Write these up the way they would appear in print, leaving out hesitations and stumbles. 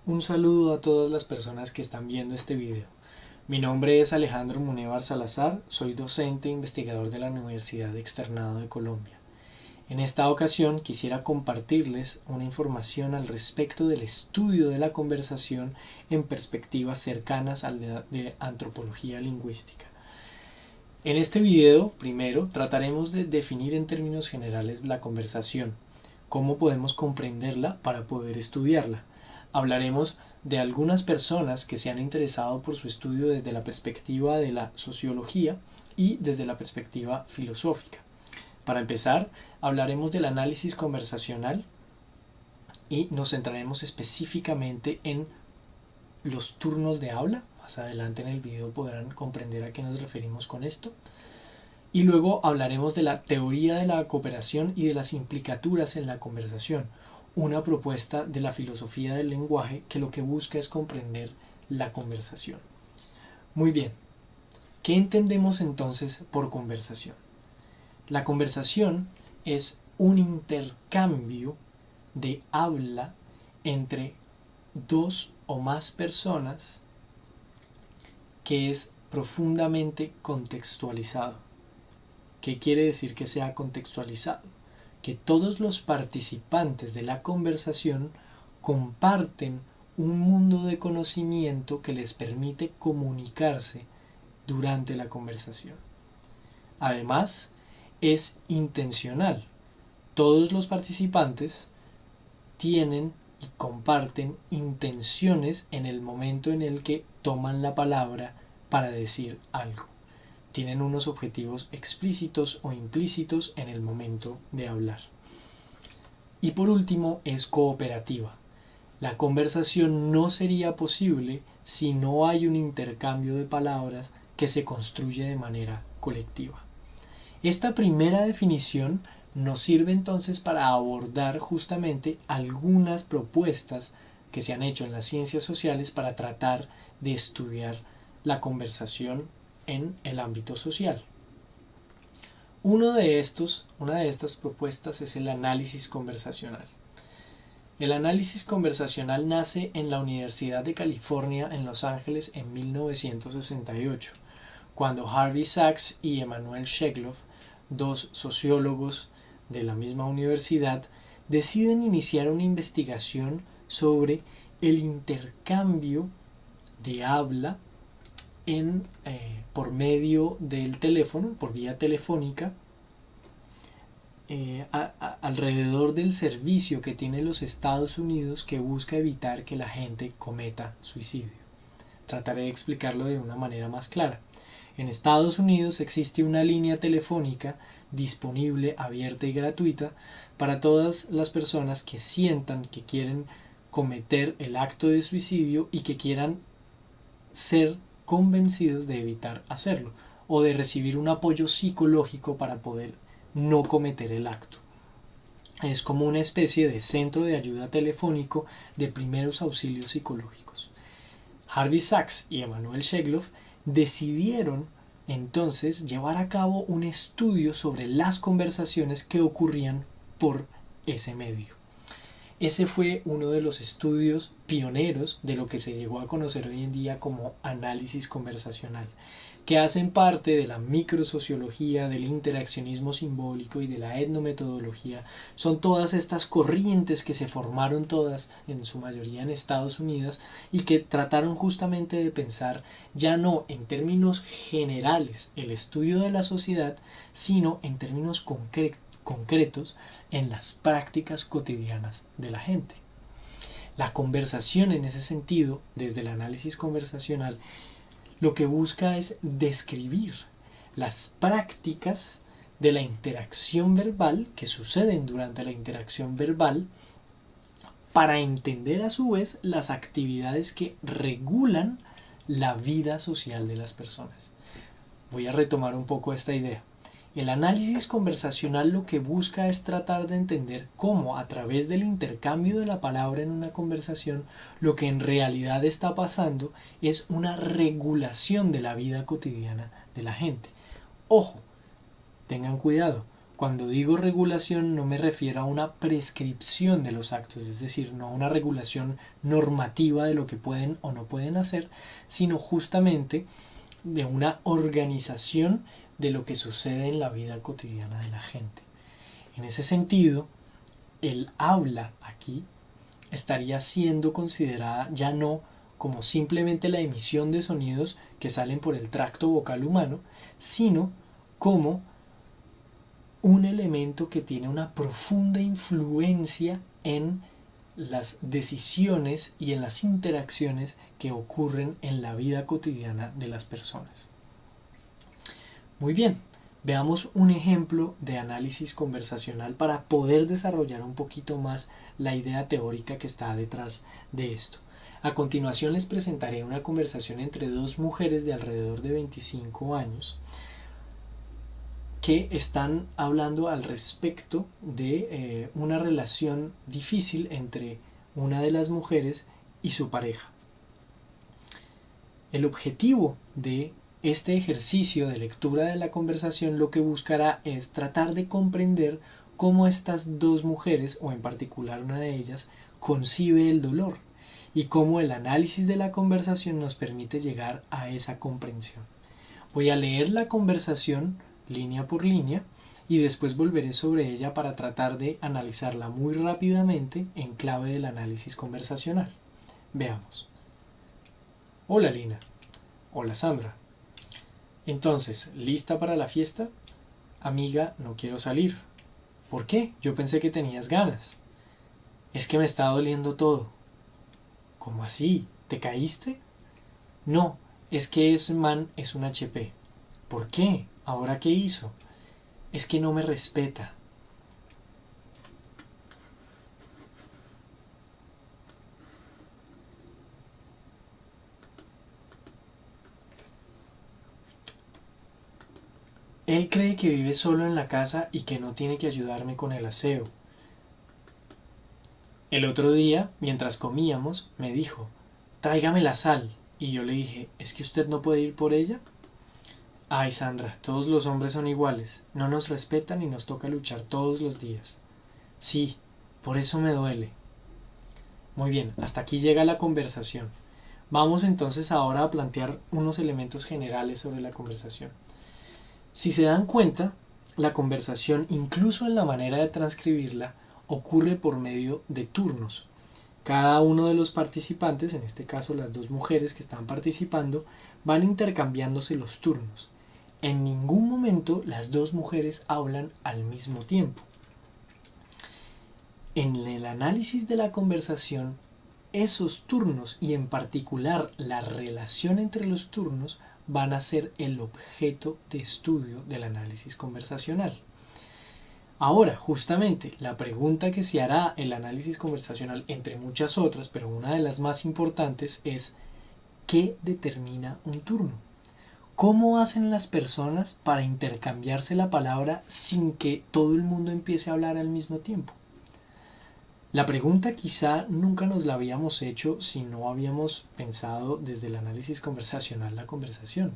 Un saludo a todas las personas que están viendo este video. Mi nombre es Alejandro Munevar Salazar, soy docente e investigador de la Universidad Externado de Colombia. En esta ocasión quisiera compartirles una información al respecto del estudio de la conversación en perspectivas cercanas a la de antropología lingüística. En este video, primero, trataremos de definir en términos generales la conversación, cómo podemos comprenderla para poder estudiarla. Hablaremos de algunas personas que se han interesado por su estudio desde la perspectiva de la sociología y desde la perspectiva filosófica. Para empezar, hablaremos del análisis conversacional y nos centraremos específicamente en los turnos de habla. Más adelante en el video podrán comprender a qué nos referimos con esto. Y luego hablaremos de la teoría de la cooperación y de las implicaturas en la conversación, una propuesta de la filosofía del lenguaje que lo que busca es comprender la conversación. Muy bien, ¿qué entendemos entonces por conversación? La conversación es un intercambio de habla entre dos o más personas que es profundamente contextualizado. ¿Qué quiere decir que sea contextualizado? Que todos los participantes de la conversación comparten un mundo de conocimiento que les permite comunicarse durante la conversación. Además, es intencional. Todos los participantes tienen y comparten intenciones en el momento en el que toman la palabra para decir algo. Tienen unos objetivos explícitos o implícitos en el momento de hablar. Y por último, es cooperativa. La conversación no sería posible si no hay un intercambio de palabras que se construye de manera colectiva. Esta primera definición nos sirve entonces para abordar justamente algunas propuestas que se han hecho en las ciencias sociales para tratar de estudiar la conversación en el ámbito social. Una de estas propuestas es el análisis conversacional. El análisis conversacional nace en la Universidad de California en Los Ángeles en 1968, cuando Harvey Sachs y Emanuel Shekloff, dos sociólogos de la misma universidad, deciden iniciar una investigación sobre el intercambio de habla por medio del teléfono, por vía telefónica, alrededor del servicio que tiene los Estados Unidos que busca evitar que la gente cometa suicidio. Trataré de explicarlo de una manera más clara. En Estados Unidos existe una línea telefónica disponible, abierta y gratuita para todas las personas que sientan que quieren cometer el acto de suicidio y que quieran ser convencidos de evitar hacerlo o de recibir un apoyo psicológico para poder no cometer el acto. Es como una especie de centro de ayuda telefónico de primeros auxilios psicológicos. Harvey Sachs y Emanuel Shekloff decidieron entonces llevar a cabo un estudio sobre las conversaciones que ocurrían por ese medio. Ese fue uno de los estudios pioneros de lo que se llegó a conocer hoy en día como análisis conversacional, que hacen parte de la microsociología, del interaccionismo simbólico y de la etnometodología. Son todas estas corrientes que se formaron todas, en su mayoría en Estados Unidos, y que trataron justamente de pensar ya no en términos generales el estudio de la sociedad, sino en términos concretos en las prácticas cotidianas de la gente. La conversación en ese sentido, desde el análisis conversacional, lo que busca es describir las prácticas de la interacción verbal que suceden durante la interacción verbal para entender a su vez las actividades que regulan la vida social de las personas. Voy a retomar un poco esta idea. El análisis conversacional lo que busca es tratar de entender cómo a través del intercambio de la palabra en una conversación lo que en realidad está pasando es una regulación de la vida cotidiana de la gente. Ojo, tengan cuidado, Cuando digo regulación no me refiero a una prescripción de los actos, es decir, no a una regulación normativa de lo que pueden o no pueden hacer, sino justamente de una organización de lo que sucede en la vida cotidiana de la gente. En ese sentido, el habla aquí estaría siendo considerada ya no como simplemente la emisión de sonidos que salen por el tracto vocal humano, sino como un elemento que tiene una profunda influencia en las decisiones y en las interacciones que ocurren en la vida cotidiana de las personas. Muy bien, veamos un ejemplo de análisis conversacional para poder desarrollar un poquito más la idea teórica que está detrás de esto. A continuación les presentaré una conversación entre dos mujeres de alrededor de 25 años que están hablando al respecto de una relación difícil entre una de las mujeres y su pareja. El objetivo de este ejercicio de lectura de la conversación lo que buscará es tratar de comprender cómo estas dos mujeres, o en particular una de ellas, concibe el dolor y cómo el análisis de la conversación nos permite llegar a esa comprensión. Voy a leer la conversación línea por línea y después volveré sobre ella para tratar de analizarla muy rápidamente en clave del análisis conversacional. Veamos. Hola Lina. Hola Sandra. Entonces, ¿lista para la fiesta? Amiga, no quiero salir. ¿Por qué? Yo pensé que tenías ganas. Es que me está doliendo todo. ¿Cómo así? ¿Te caíste? No, es que ese man es un HP. ¿Por qué? ¿Ahora qué hizo? Es que no me respeta. Él cree que vive solo en la casa y que no tiene que ayudarme con el aseo. El otro día, mientras comíamos, me dijo, tráigame la sal. Y yo le dije, ¿es que usted no puede ir por ella? Ay, Sandra, todos los hombres son iguales. No nos respetan y nos toca luchar todos los días. Sí, por eso me duele. Muy bien, hasta aquí llega la conversación. Vamos entonces ahora a plantear unos elementos generales sobre la conversación. Si se dan cuenta, la conversación, incluso en la manera de transcribirla, ocurre por medio de turnos. Cada uno de los participantes, en este caso las dos mujeres que están participando, van intercambiándose los turnos. En ningún momento las dos mujeres hablan al mismo tiempo. En el análisis de la conversación, esos turnos y en particular la relación entre los turnos van a ser el objeto de estudio del análisis conversacional. Ahora, justamente, la pregunta que se hará el análisis conversacional, entre muchas otras, pero una de las más importantes es ¿qué determina un turno? ¿Cómo hacen las personas para intercambiarse la palabra sin que todo el mundo empiece a hablar al mismo tiempo? La pregunta quizá nunca nos la habíamos hecho si no habíamos pensado desde el análisis conversacional la conversación.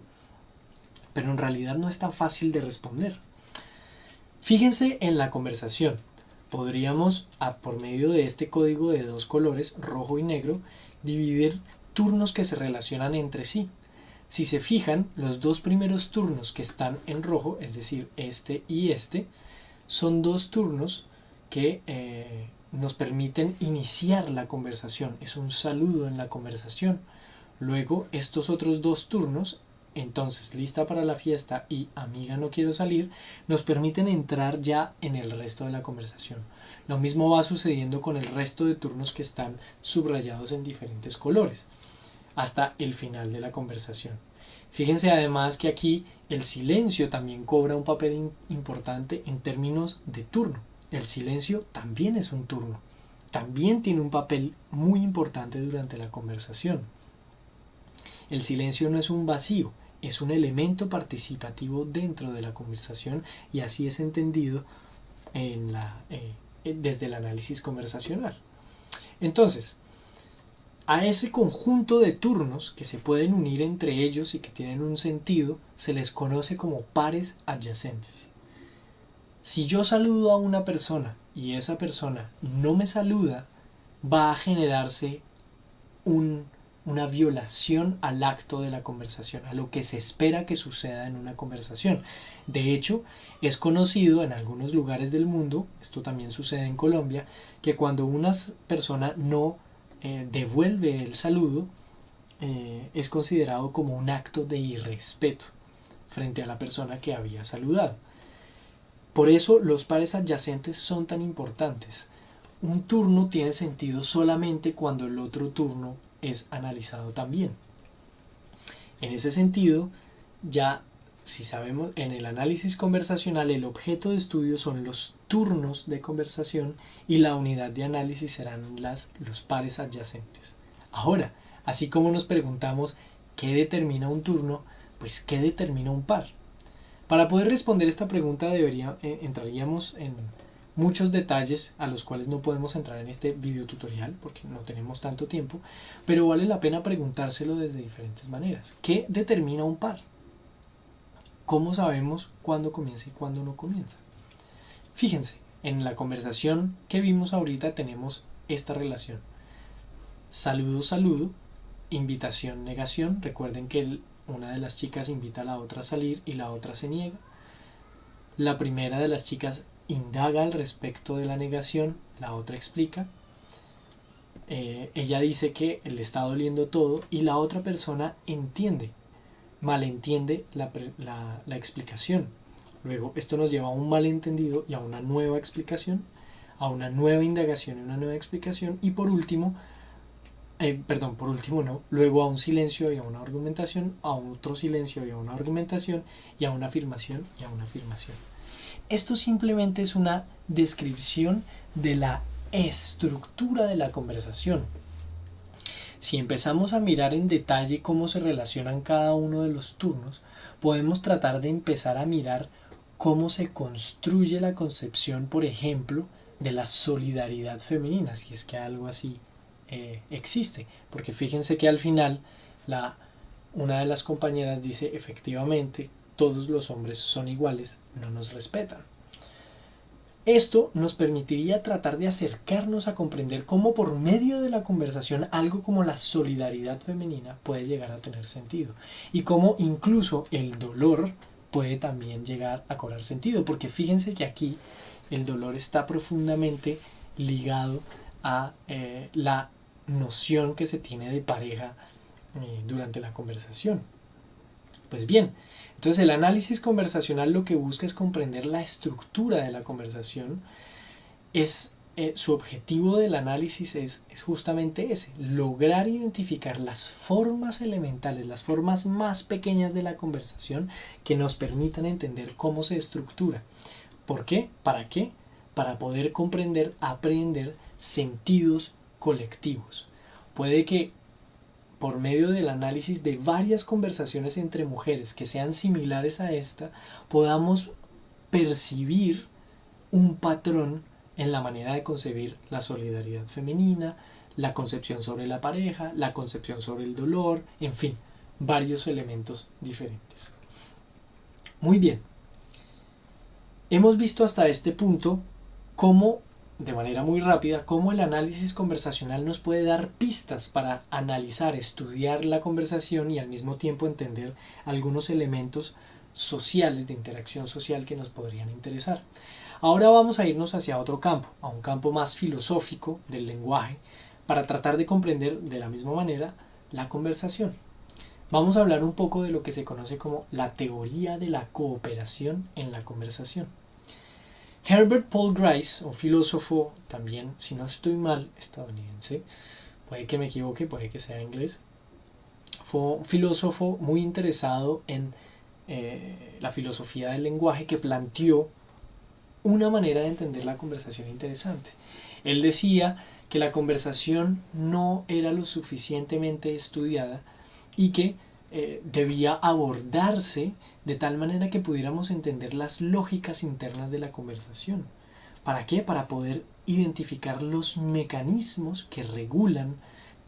Pero en realidad no es tan fácil de responder. Fíjense en la conversación. Podríamos, por medio de este código de dos colores, rojo y negro, dividir turnos que se relacionan entre sí. Si se fijan, los dos primeros turnos que están en rojo, es decir, este y este, son dos turnos que nos permiten iniciar la conversación. Es un saludo en la conversación. Luego, estos otros dos turnos, entonces lista para la fiesta y amiga no quiero salir, nos permiten entrar ya en el resto de la conversación. Lo mismo va sucediendo con el resto de turnos que están subrayados en diferentes colores hasta el final de la conversación. Fíjense además que aquí el silencio también cobra un papel importante en términos de turno. El silencio también es un turno, también tiene un papel muy importante durante la conversación. El silencio no es un vacío, es un elemento participativo dentro de la conversación y así es entendido desde el análisis conversacional. Entonces, a ese conjunto de turnos que se pueden unir entre ellos y que tienen un sentido, se les conoce como pares adyacentes. Si yo saludo a una persona y esa persona no me saluda, va a generarse una violación al acto de la conversación, a lo que se espera que suceda en una conversación. De hecho, es conocido en algunos lugares del mundo, esto también sucede en Colombia, que cuando una persona no devuelve el saludo, es considerado como un acto de irrespeto frente a la persona que había saludado. Por eso los pares adyacentes son tan importantes. Un turno tiene sentido solamente cuando el otro turno es analizado también. En ese sentido, ya si sabemos, en el análisis conversacional el objeto de estudio son los turnos de conversación y la unidad de análisis serán los pares adyacentes. Ahora, así como nos preguntamos qué determina un turno, pues qué determina un par. Para poder responder esta pregunta entraríamos en muchos detalles a los cuales no podemos entrar en este video tutorial porque no tenemos tanto tiempo, pero vale la pena preguntárselo desde diferentes maneras. ¿Qué determina un par? ¿Cómo sabemos cuándo comienza y cuándo no comienza? Fíjense, en la conversación que vimos ahorita tenemos esta relación. Saludo, saludo, invitación, negación. Recuerden que una de las chicas invita a la otra a salir y la otra se niega. La primera de las chicas indaga al respecto de la negación, la otra explica. Ella dice que le está doliendo todo y la otra persona malentiende la explicación. Luego esto nos lleva a un malentendido y a una nueva explicación, a una nueva indagación y una nueva explicación y por último luego a un silencio y a una argumentación, a otro silencio y a una argumentación y a una afirmación y a una afirmación. Esto simplemente es una descripción de la estructura de la conversación. Si empezamos a mirar en detalle cómo se relacionan cada uno de los turnos, podemos tratar de empezar a mirar cómo se construye la concepción, por ejemplo, de la solidaridad femenina, si es que algo así existe. Porque fíjense que al final una de las compañeras dice, efectivamente, todos los hombres son iguales, no nos respetan. Esto nos permitiría tratar de acercarnos a comprender cómo por medio de la conversación algo como la solidaridad femenina puede llegar a tener sentido y cómo incluso el dolor puede también llegar a cobrar sentido, porque fíjense que aquí el dolor está profundamente ligado a la noción que se tiene de pareja durante la conversación. Pues bien, entonces el análisis conversacional lo que busca es comprender la estructura de la conversación. Su objetivo del análisis es justamente ese, lograr identificar las formas elementales, las formas más pequeñas de la conversación que nos permitan entender cómo se estructura. ¿Por qué? ¿Para qué? Para poder comprender, aprender sentidos colectivos. Puede que por medio del análisis de varias conversaciones entre mujeres que sean similares a esta, podamos percibir un patrón en la manera de concebir la solidaridad femenina, la concepción sobre la pareja, la concepción sobre el dolor, en fin, varios elementos diferentes. Muy bien. Hemos visto hasta este punto cómo, de manera muy rápida, cómo el análisis conversacional nos puede dar pistas para analizar, estudiar la conversación y al mismo tiempo entender algunos elementos sociales, de interacción social que nos podrían interesar. Ahora vamos a irnos hacia otro campo, a un campo más filosófico del lenguaje, para tratar de comprender de la misma manera la conversación. Vamos a hablar un poco de lo que se conoce como la teoría de la cooperación en la conversación. Herbert Paul Grice, un filósofo también, si no estoy mal, estadounidense, puede que me equivoque, puede que sea inglés, fue un filósofo muy interesado en la filosofía del lenguaje que planteó una manera de entender la conversación interesante. Él decía que la conversación no era lo suficientemente estudiada y que debía abordarse de tal manera que pudiéramos entender las lógicas internas de la conversación. ¿Para qué? Para poder identificar los mecanismos que regulan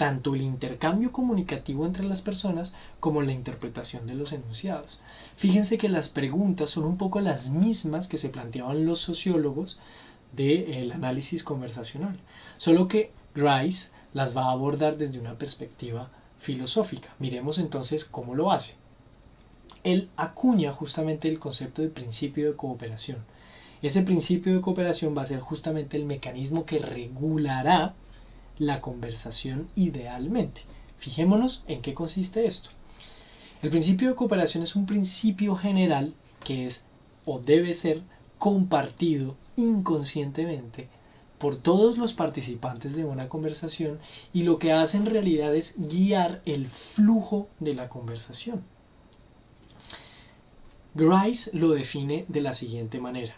tanto el intercambio comunicativo entre las personas como la interpretación de los enunciados. Fíjense que las preguntas son un poco las mismas que se planteaban los sociólogos del análisis conversacional, solo que Grice las va a abordar desde una perspectiva filosófica. Miremos entonces cómo lo hace. Él acuña justamente el concepto de principio de cooperación. Ese principio de cooperación va a ser justamente el mecanismo que regulará la conversación idealmente. Fijémonos en qué consiste esto. El principio de cooperación es un principio general que es o debe ser compartido inconscientemente por todos los participantes de una conversación y lo que hace en realidad es guiar el flujo de la conversación. Grice lo define de la siguiente manera.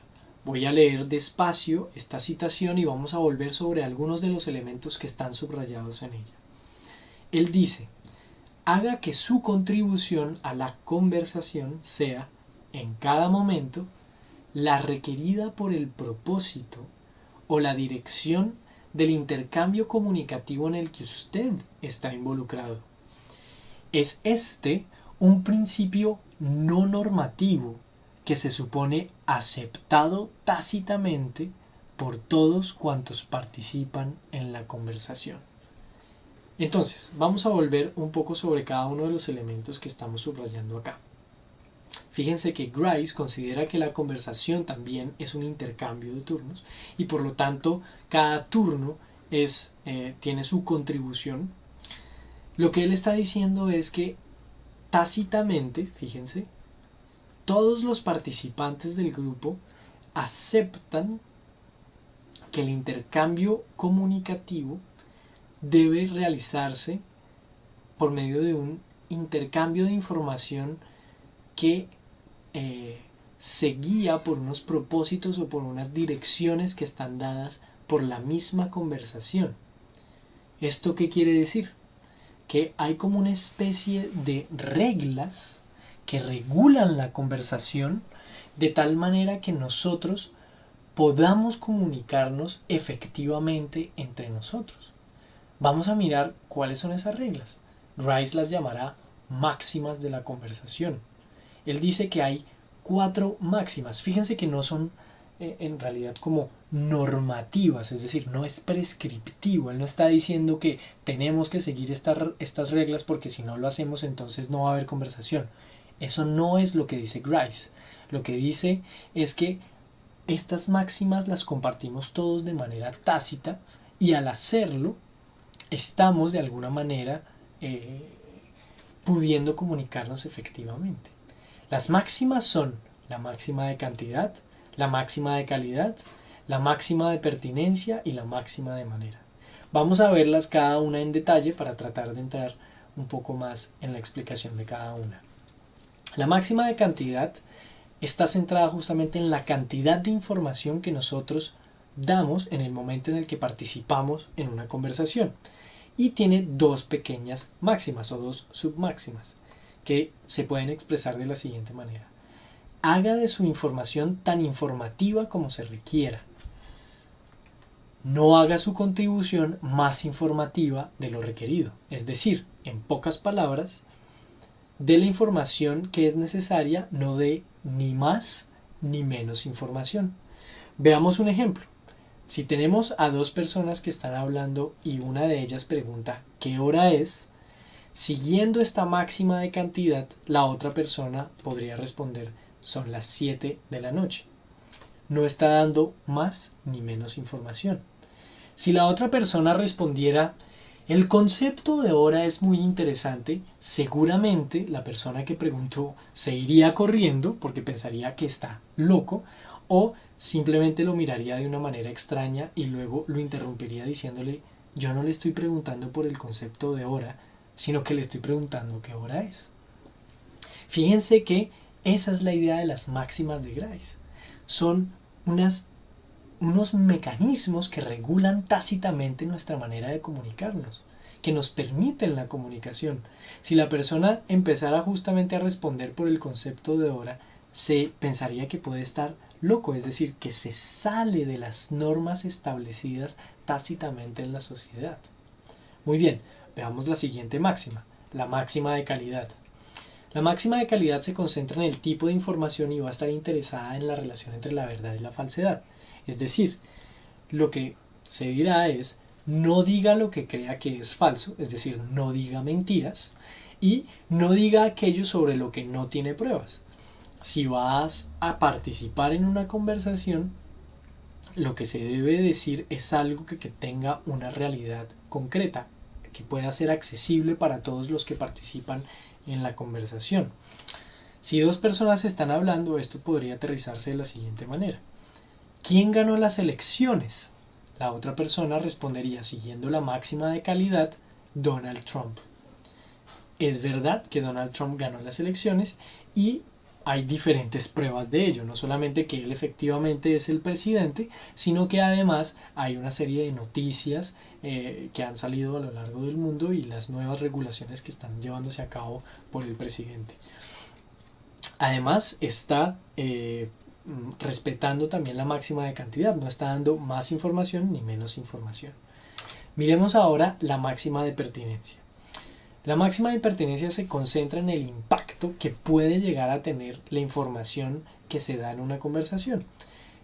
Voy a leer despacio esta citación y vamos a volver sobre algunos de los elementos que están subrayados en ella. Él dice, haga que su contribución a la conversación sea, en cada momento, la requerida por el propósito o la dirección del intercambio comunicativo en el que usted está involucrado. Es este un principio no normativo que se supone aceptado tácitamente por todos cuantos participan en la conversación. Entonces, vamos a volver un poco sobre cada uno de los elementos que estamos subrayando acá. Fíjense que Grice considera que la conversación también es un intercambio de turnos y por lo tanto cada turno tiene su contribución. Lo que él está diciendo es que tácitamente, fíjense, todos los participantes del grupo aceptan que el intercambio comunicativo debe realizarse por medio de un intercambio de información que se guía por unos propósitos o por unas direcciones que están dadas por la misma conversación. ¿Esto qué quiere decir? Que hay como una especie de reglas que regulan la conversación de tal manera que nosotros podamos comunicarnos efectivamente entre nosotros. Vamos a mirar cuáles son esas reglas. Grice las llamará máximas de la conversación. Él dice que hay 4 máximas. Fíjense que no son en realidad como normativas, es decir, no es prescriptivo. Él no está diciendo que tenemos que seguir estas reglas porque si no lo hacemos entonces no va a haber conversación. Eso no es lo que dice Grice. Lo que dice es que estas máximas las compartimos todos de manera tácita y al hacerlo estamos de alguna manera pudiendo comunicarnos efectivamente. Las máximas son la máxima de cantidad, la máxima de calidad, la máxima de pertinencia y la máxima de manera. Vamos a verlas cada una en detalle para tratar de entrar un poco más en la explicación de cada una. La máxima de cantidad está centrada justamente en la cantidad de información que nosotros damos en el momento en el que participamos en una conversación. Y tiene 2 pequeñas máximas o 2 submáximas que se pueden expresar de la siguiente manera. Haga de su información tan informativa como se requiera. No haga su contribución más informativa de lo requerido. Es decir, en pocas palabras, de la información que es necesaria, no dé ni más ni menos información. Veamos un ejemplo. Si tenemos a 2 personas que están hablando y una de ellas pregunta ¿qué hora es? Siguiendo esta máxima de cantidad, la otra persona podría responder son las 7 de la noche. No está dando más ni menos información. Si la otra persona respondiera el concepto de hora es muy interesante, seguramente la persona que preguntó se iría corriendo porque pensaría que está loco o simplemente lo miraría de una manera extraña y luego lo interrumpiría diciéndole yo no le estoy preguntando por el concepto de hora, sino que le estoy preguntando qué hora es. Fíjense que esa es la idea de las máximas de Grice. Son unos mecanismos que regulan tácitamente nuestra manera de comunicarnos, que nos permiten la comunicación. Si la persona empezara justamente a responder por el concepto de hora, se pensaría que puede estar loco, es decir, que se sale de las normas establecidas tácitamente en la sociedad. Muy bien, Veamos la siguiente máxima, la máxima de calidad. La máxima de calidad se concentra en el tipo de información y va a estar interesada en la relación entre la verdad y la falsedad. Es decir, lo que se dirá es: no diga lo que crea que es falso, es decir, no diga mentiras, y no diga aquello sobre lo que no tiene pruebas. Si vas a participar en una conversación, lo que se debe decir es algo que tenga una realidad concreta, que pueda ser accesible para todos los que participan en la conversación. Si dos personas están hablando, esto podría aterrizarse de la siguiente manera: ¿quién ganó las elecciones? La otra persona respondería, siguiendo la máxima de calidad, Donald Trump. Es verdad que Donald Trump ganó las elecciones y hay diferentes pruebas de ello, no solamente que él efectivamente es el presidente, sino que además hay una serie de noticias que han salido a lo largo del mundo y las nuevas regulaciones que están llevándose a cabo por el presidente. Además está respetando también la máxima de cantidad, no está dando más información ni menos información. Miremos ahora la máxima de pertinencia. La máxima de pertinencia se concentra en el impacto que puede llegar a tener la información que se da en una conversación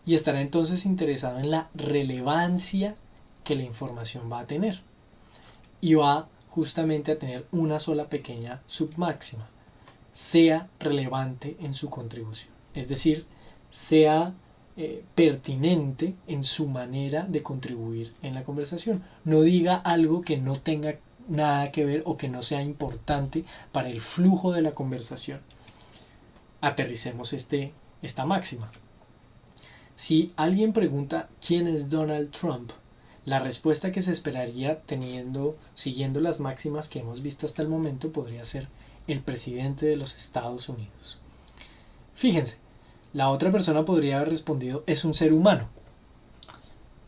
y estará entonces interesado en la relevancia que la información va a tener y va justamente a tener una sola pequeña submáxima: sea relevante en su contribución, es decir, sea pertinente en su manera de contribuir en la conversación. No diga algo que no tenga nada que ver o que no sea importante para el flujo de la conversación. Aterricemos esta máxima. Si alguien pregunta quién es Donald Trump, la respuesta que se esperaría siguiendo las máximas que hemos visto hasta el momento podría ser: el presidente de los Estados Unidos. Fíjense, la otra persona podría haber respondido: es un ser humano.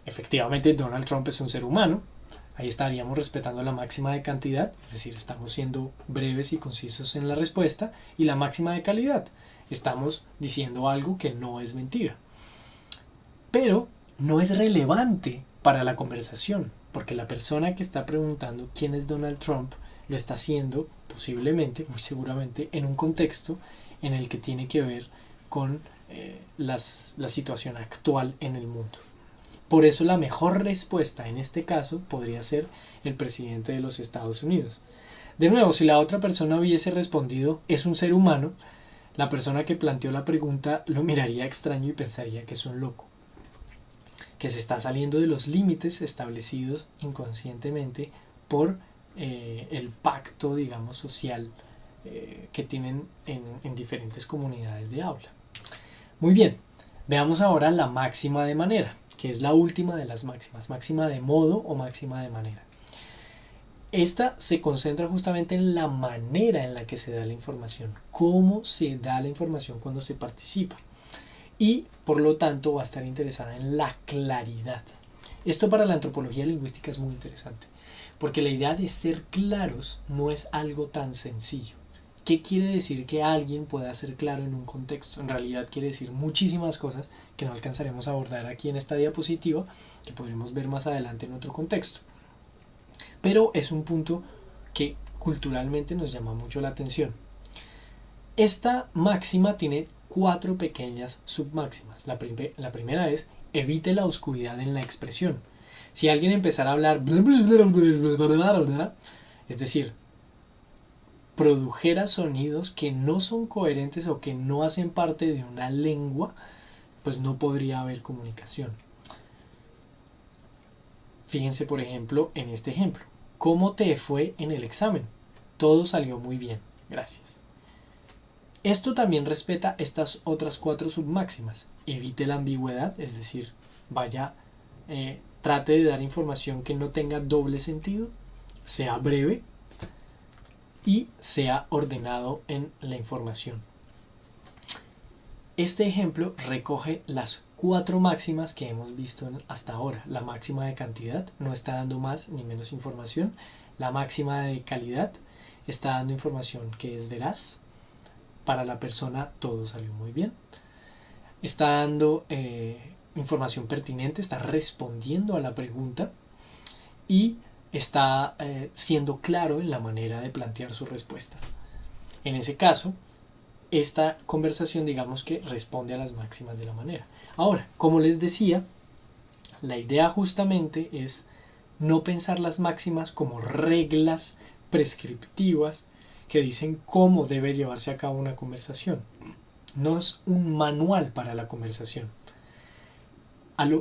Efectivamente, Donald Trump es un ser humano. Ahí estaríamos respetando la máxima de cantidad, es decir, estamos siendo breves y concisos en la respuesta, y la máxima de calidad, estamos diciendo algo que no es mentira. Pero no es relevante para la conversación, porque la persona que está preguntando quién es Donald Trump lo está haciendo posiblemente, muy seguramente, en un contexto en el que tiene que ver con la situación actual en el mundo. Por eso la mejor respuesta en este caso podría ser: el presidente de los Estados Unidos. De nuevo, si la otra persona hubiese respondido: es un ser humano, la persona que planteó la pregunta lo miraría extraño y pensaría que es un loco, que se está saliendo de los límites establecidos inconscientemente por el pacto, digamos, social que tienen en diferentes comunidades de habla. Muy bien, veamos ahora la máxima de manera, que es la última de las máximas, máxima de modo o máxima de manera. Esta se concentra justamente en la manera en la que se da la información, cómo se da la información cuando se participa, y por lo tanto va a estar interesada en la claridad. Esto para la antropología lingüística es muy interesante, porque la idea de ser claros no es algo tan sencillo. ¿Qué quiere decir que alguien pueda ser claro en un contexto? En realidad quiere decir muchísimas cosas que no alcanzaremos a abordar aquí en esta diapositiva, que podremos ver más adelante en otro contexto. Pero es un punto que culturalmente nos llama mucho la atención. Esta máxima tiene 4 pequeñas submáximas. La primera es: evite la oscuridad en la expresión. Si alguien empezara a hablar, es decir, produjera sonidos que no son coherentes o que no hacen parte de una lengua, pues no podría haber comunicación. Fíjense, por ejemplo, en este ejemplo: ¿cómo te fue en el examen? Todo salió muy bien, gracias. Esto también respeta estas otras 4 submáximas. Evite la ambigüedad, es decir, trate de dar información que no tenga doble sentido, sea breve y sea ordenado en la información. Este ejemplo recoge las 4 máximas que hemos visto hasta ahora. La máxima de cantidad no está dando más ni menos información. La máxima de calidad está dando información que es veraz. Para la persona todo salió muy bien. Está dando información pertinente, está respondiendo a la pregunta. Y está siendo claro en la manera de plantear su respuesta. En ese caso, esta conversación digamos que responde a las máximas de la manera. Ahora, como les decía, la idea justamente es no pensar las máximas como reglas prescriptivas que dicen cómo debe llevarse a cabo una conversación. No es un manual para la conversación.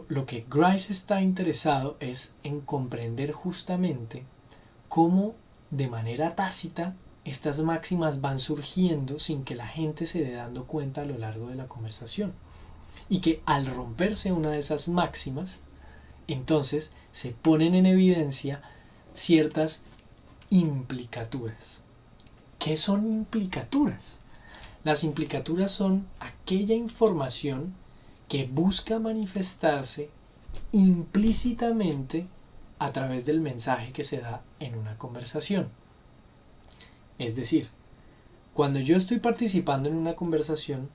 Lo que Grice está interesado es en comprender justamente cómo de manera tácita estas máximas van surgiendo sin que la gente se dé dando cuenta a lo largo de la conversación. Y que al romperse una de esas máximas, entonces se ponen en evidencia ciertas implicaturas. ¿Qué son implicaturas? Las implicaturas son aquella información que busca manifestarse implícitamente a través del mensaje que se da en una conversación. Es decir, cuando yo estoy participando en una conversación,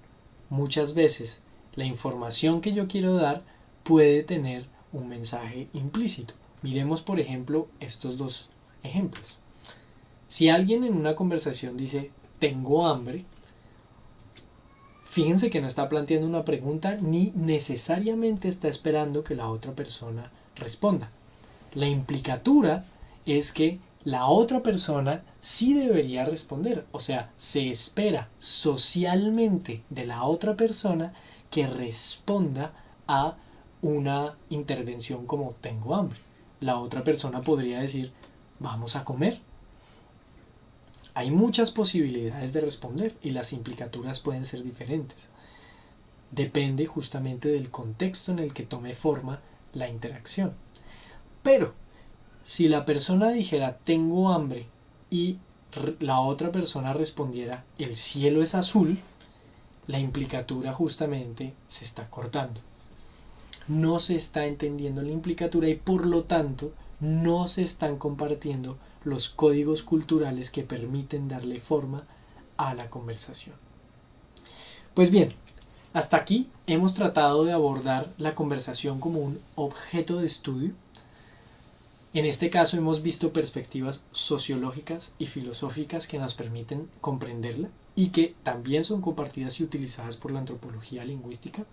muchas veces la información que yo quiero dar puede tener un mensaje implícito. Miremos, por ejemplo, estos dos ejemplos. Si alguien en una conversación dice, tengo hambre, fíjense que no está planteando una pregunta ni necesariamente está esperando que la otra persona responda. La implicatura es que la otra persona sí debería responder. O sea, se espera socialmente de la otra persona que responda a una intervención como tengo hambre. La otra persona podría decir, vamos a comer. Hay muchas posibilidades de responder y las implicaturas pueden ser diferentes. Depende justamente del contexto en el que tome forma la interacción. Pero si la persona dijera tengo hambre y la otra persona respondiera el cielo es azul, la implicatura justamente se está cortando. No se está entendiendo la implicatura y por lo tanto no se están compartiendo los códigos culturales que permiten darle forma a la conversación. Pues bien, hasta aquí hemos tratado de abordar la conversación como un objeto de estudio. En este caso hemos visto perspectivas sociológicas y filosóficas que nos permiten comprenderla y que también son compartidas y utilizadas por la antropología lingüística.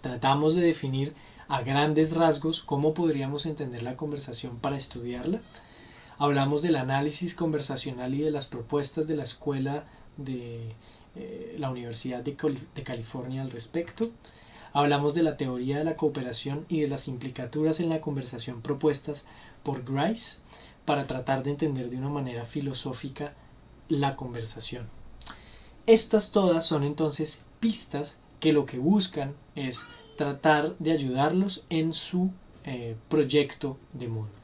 Tratamos de definir a grandes rasgos cómo podríamos entender la conversación para estudiarla. Hablamos del análisis conversacional y de las propuestas de la escuela de la Universidad de California al respecto. Hablamos de la teoría de la cooperación y de las implicaturas en la conversación propuestas por Grice para tratar de entender de una manera filosófica la conversación. Estas todas son entonces pistas que lo que buscan es tratar de ayudarlos en su proyecto de Moodle.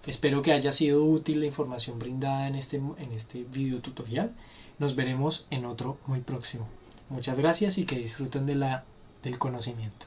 Espero que haya sido útil la información brindada en este video tutorial. Nos veremos en otro muy próximo. Muchas gracias y que disfruten del conocimiento.